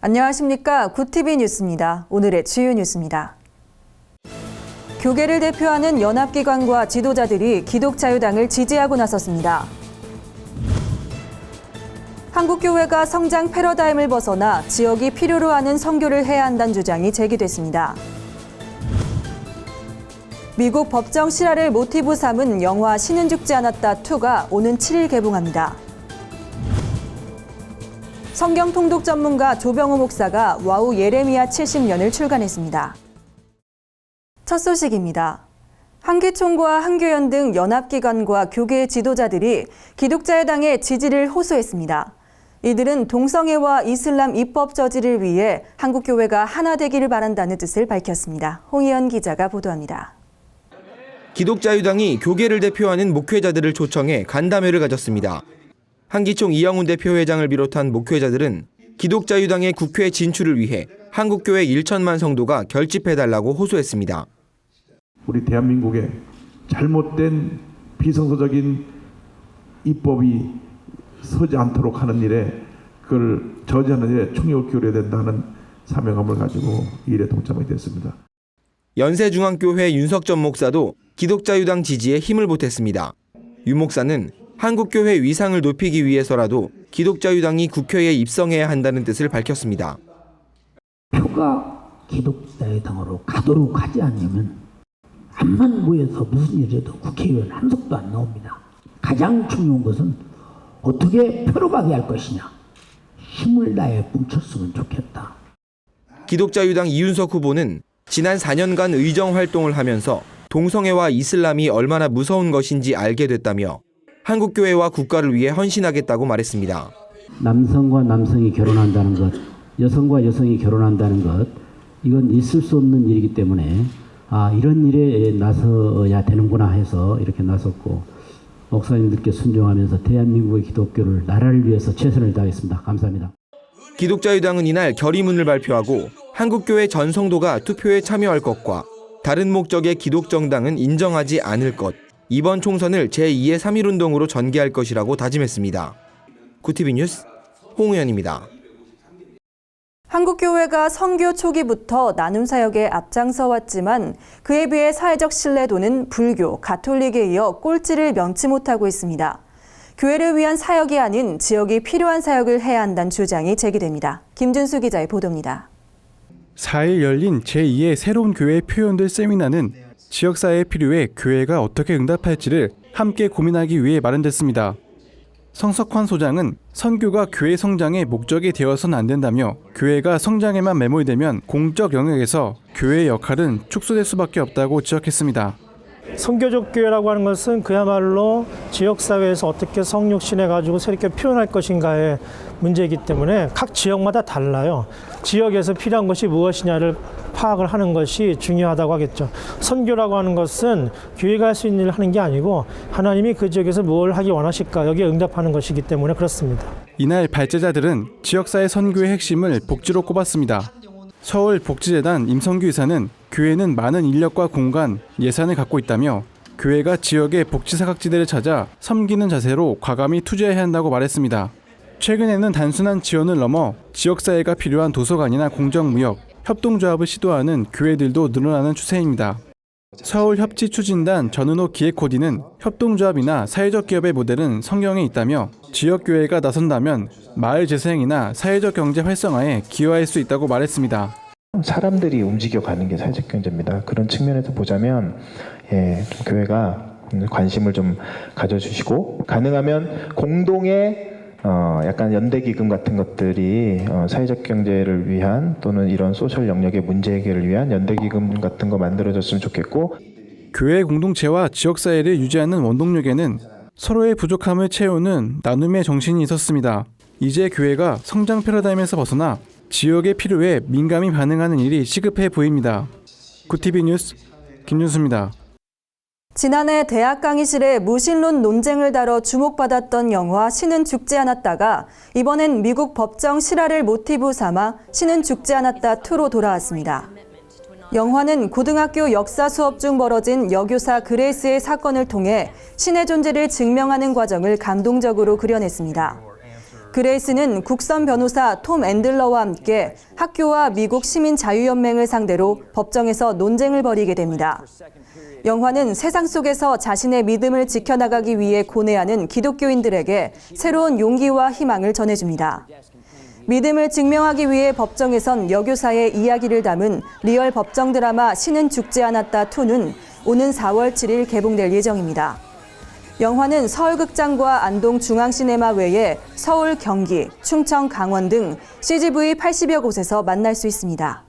안녕하십니까. 굿TV 뉴스입니다. 오늘의 주요 뉴스입니다. 교계를 대표하는 연합기관과 지도자들이 기독자유당을 지지하고 나섰습니다. 한국교회가 성장 패러다임을 벗어나 지역이 필요로 하는 선교를 해야 한다는 주장이 제기됐습니다. 미국 법정 실화를 모티브 삼은 영화 신은 죽지 않았다 2가 오는 7일 개봉합니다. 성경 통독 전문가 조병우 목사가 와우 예레미야 70년을 출간했습니다. 첫 소식입니다. 한기총과 한교연 등 연합기관과 교계 지도자들이 기독자유당의 지지를 호소했습니다. 이들은 동성애와 이슬람 입법 저지를 위해 한국교회가 하나 되기를 바란다는 뜻을 밝혔습니다. 홍희연 기자가 보도합니다. 기독자유당이 교계를 대표하는 목회자들을 초청해 간담회를 가졌습니다. 한기총 이영훈 대표회장을 비롯한 목회자들은 기독자유당의 국회 진출을 위해 한국교회 1천만 성도가 결집해달라고 호소했습니다. 우리 대한민국에 잘못된 비성서적인 입법이 서지 않도록 하는 일에 그걸 저지하는 일에 총력을 기울여야 된다는 사명감을 가지고 이 일에 동참하게 됐습니다. 연세중앙교회 윤석전 목사도 기독자유당 지지에 힘을 보탰습니다. 유 목사는 한국교회 위상을 높이기 위해서라도 기독자유당이 국회에 입성해야 한다는 뜻을 밝혔습니다. 표가 기독자유당으로 가도록 하지 않으면 암만 모여서 무슨 일이라도 국회의원 한 석도 안 나옵니다. 가장 중요한 것은 어떻게 표로 가게 할 것이냐. 힘을 다해 뭉쳤으면 좋겠다. 기독자유당 이윤석 후보는 지난 4년간 의정 활동을 하면서 동성애와 이슬람이 얼마나 무서운 것인지 알게 됐다며 한국교회와 국가를 위해 헌신하겠다고 말했습니다. 남성과 남성이 결혼한다는 것, 여성과 여성이 결혼한다는 것, 이건 있을 수 없는 일이기 때문에 이런 일에 나서야 되는구나 해서 이렇게 나섰고 목사님들께 순종하면서 대한민국의 기독교를 나라를 위해서 최선을 다하겠습니다. 감사합니다. 기독자유당은 이날 결의문을 발표하고 한국교회 전 성도가 투표에 참여할 것과 다른 목적의 기독정당은 인정하지 않을 것, 이번 총선을 제2의 3.1운동으로 전개할 것이라고 다짐했습니다. 굿TV 뉴스 홍우연입니다. 한국교회가 선교 초기부터 나눔 사역에 앞장서 왔지만 그에 비해 사회적 신뢰도는 불교, 가톨릭에 이어 꼴찌를 면치 못하고 있습니다. 교회를 위한 사역이 아닌 지역이 필요한 사역을 해야 한다는 주장이 제기됩니다. 김준수 기자의 보도입니다. 4일 열린 제2의 새로운 교회 표현들 세미나는 지역사회의 필요에 교회가 어떻게 응답할지를 함께 고민하기 위해 마련됐습니다. 성석환 소장은 선교가 교회 성장의 목적이 되어서는 안 된다며 교회가 성장에만 매몰되면 공적 영역에서 교회의 역할은 축소될 수밖에 없다고 지적했습니다. 선교적 교회라고 하는 것은 그야말로 지역사회에서 어떻게 성육신해가지고 새롭게 표현할 것인가의 문제이기 때문에 각 지역마다 달라요. 지역에서 필요한 것이 무엇이냐를 파악을 하는 것이 중요하다고 하겠죠. 선교라고 하는 것은 교회가 할 수 있는 일을 하는 게 아니고 하나님이 그 지역에서 뭘 하기 원하실까 여기에 응답하는 것이기 때문에 그렇습니다. 이날 발제자들은 지역사회 선교의 핵심을 복지로 꼽았습니다. 서울복지재단 임성규 이사는 교회는 많은 인력과 공간, 예산을 갖고 있다며 교회가 지역의 복지사각지대를 찾아 섬기는 자세로 과감히 투자해야 한다고 말했습니다. 최근에는 단순한 지원을 넘어 지역사회가 필요한 도서관이나 공정무역, 협동조합을 시도하는 교회들도 늘어나는 추세입니다. 서울협치추진단 전은호 기획코디는 협동조합이나 사회적 기업의 모델은 성경에 있다며 지역교회가 나선다면 마을 재생이나 사회적 경제 활성화에 기여할 수 있다고 말했습니다. 사람들이 움직여가는 게 사회적 경제입니다. 그런 측면에서 보자면 좀 교회가 관심을 좀 가져주시고 가능하면 공동의 약간 연대기금 같은 것들이 사회적 경제를 위한 또는 이런 소셜 영역의 문제 해결을 위한 연대기금 같은 거 만들어졌으면 좋겠고 교회 공동체와 지역사회를 유지하는 원동력에는 서로의 부족함을 채우는 나눔의 정신이 있었습니다. 이제 교회가 성장 패러다임에서 벗어나 지역의 필요에 민감히 반응하는 일이 시급해 보입니다. 굿TV 뉴스 김준수입니다. 지난해 대학 강의실에 무신론 논쟁을 다뤄 주목받았던 영화 신은 죽지 않았다가 이번엔 미국 법정 실화를 모티브 삼아 신은 죽지 않았다 2로 돌아왔습니다. 영화는 고등학교 역사 수업 중 벌어진 여교사 그레이스의 사건을 통해 신의 존재를 증명하는 과정을 감동적으로 그려냈습니다. 그레이스는 국선 변호사 톰 앤들러와 함께 학교와 미국 시민자유연맹을 상대로 법정에서 논쟁을 벌이게 됩니다. 영화는 세상 속에서 자신의 믿음을 지켜나가기 위해 고뇌하는 기독교인들에게 새로운 용기와 희망을 전해줍니다. 믿음을 증명하기 위해 법정에 선 여교사의 이야기를 담은 리얼 법정 드라마 신은 죽지 않았다 2는 오는 4월 7일 개봉될 예정입니다. 영화는 서울극장과 안동중앙시네마 외에 서울, 경기, 충청, 강원 등 CGV 80여 곳에서 만날 수 있습니다.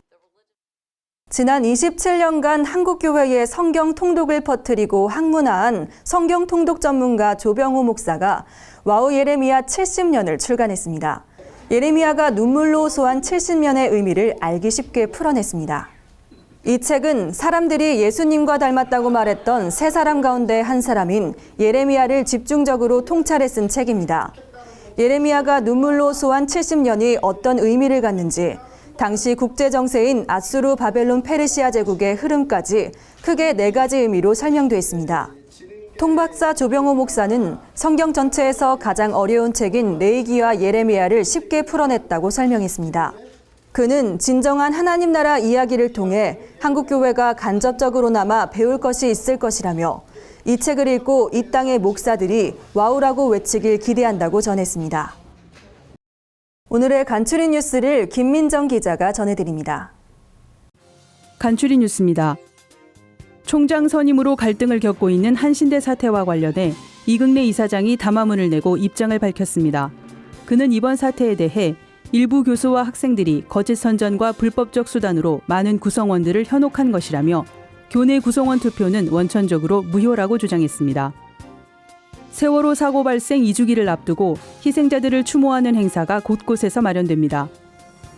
지난 27년간 한국교회에 성경 통독을 퍼뜨리고 학문화한 성경 통독 전문가 조병호 목사가 와우 예레미야 70년을 출간했습니다. 예레미야가 눈물로 호소한 70년의 의미를 알기 쉽게 풀어냈습니다. 이 책은 사람들이 예수님과 닮았다고 말했던 세 사람 가운데 한 사람인 예레미야를 집중적으로 통찰해 쓴 책입니다. 예레미야가 눈물로 호소한 70년이 어떤 의미를 갖는지, 당시 국제 정세인 아수르 바벨론 페르시아 제국의 흐름까지 크게 4가지 의미로 설명돼 있습니다. 통박사 조병호 목사는 성경 전체에서 가장 어려운 책인 레위기와 예레미야를 쉽게 풀어냈다고 설명했습니다. 그는 진정한 하나님 나라 이야기를 통해 한국교회가 간접적으로나마 배울 것이 있을 것이라며 이 책을 읽고 이 땅의 목사들이 와우라고 외치길 기대한다고 전했습니다. 오늘의 간추린 뉴스를 김민정 기자가 전해드립니다. 간추린 뉴스입니다. 총장 선임으로 갈등을 겪고 있는 한신대 사태와 관련해 이극래 이사장이 담화문을 내고 입장을 밝혔습니다. 그는 이번 사태에 대해 일부 교수와 학생들이 거짓 선전과 불법적 수단으로 많은 구성원들을 현혹한 것이라며 교내 구성원 투표는 원천적으로 무효라고 주장했습니다. 세월호 사고 발생 2주기를 앞두고 희생자들을 추모하는 행사가 곳곳에서 마련됩니다.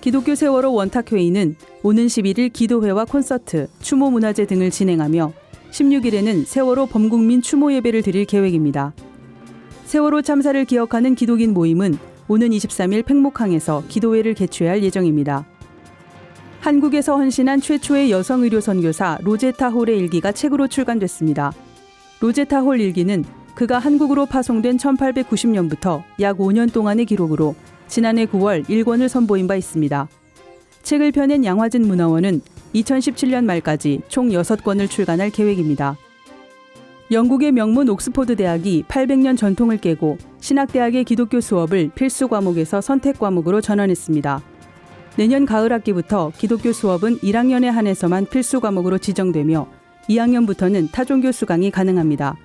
기독교 세월호 원탁회의는 오는 11일 기도회와 콘서트, 추모 문화제 등을 진행하며 16일에는 세월호 범국민 추모 예배를 드릴 계획입니다. 세월호 참사를 기억하는 기독인 모임은 오는 23일 팽목항에서 기도회를 개최할 예정입니다. 한국에서 헌신한 최초의 여성 의료 선교사 로제타 홀의 일기가 책으로 출간됐습니다. 로제타 홀 일기는 그가 한국으로 파송된 1890년부터 약 5년 동안의 기록으로 지난해 9월 1권을 선보인 바 있습니다. 책을 펴낸 양화진 문화원은 2017년 말까지 총 6권을 출간할 계획입니다. 영국의 명문 옥스포드 대학이 800년 전통을 깨고 신학대학의 기독교 수업을 필수 과목에서 선택 과목으로 전환했습니다. 내년 가을 학기부터 기독교 수업은 1학년에 한해서만 필수 과목으로 지정되며 2학년부터는 타종교 수강이 가능합니다.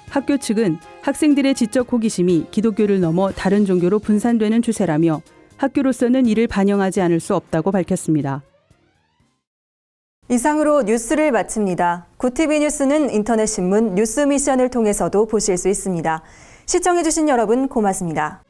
학교 측은 학생들의 지적 호기심이 기독교를 넘어 다른 종교로 분산되는 추세라며 학교로서는 이를 반영하지 않을 수 없다고 밝혔습니다. 이상으로 뉴스를 마칩니다. 구TV 뉴스는 인터넷 신문 뉴스 미션을 통해서도 보실 수 있습니다. 시청해주신 여러분 고맙습니다.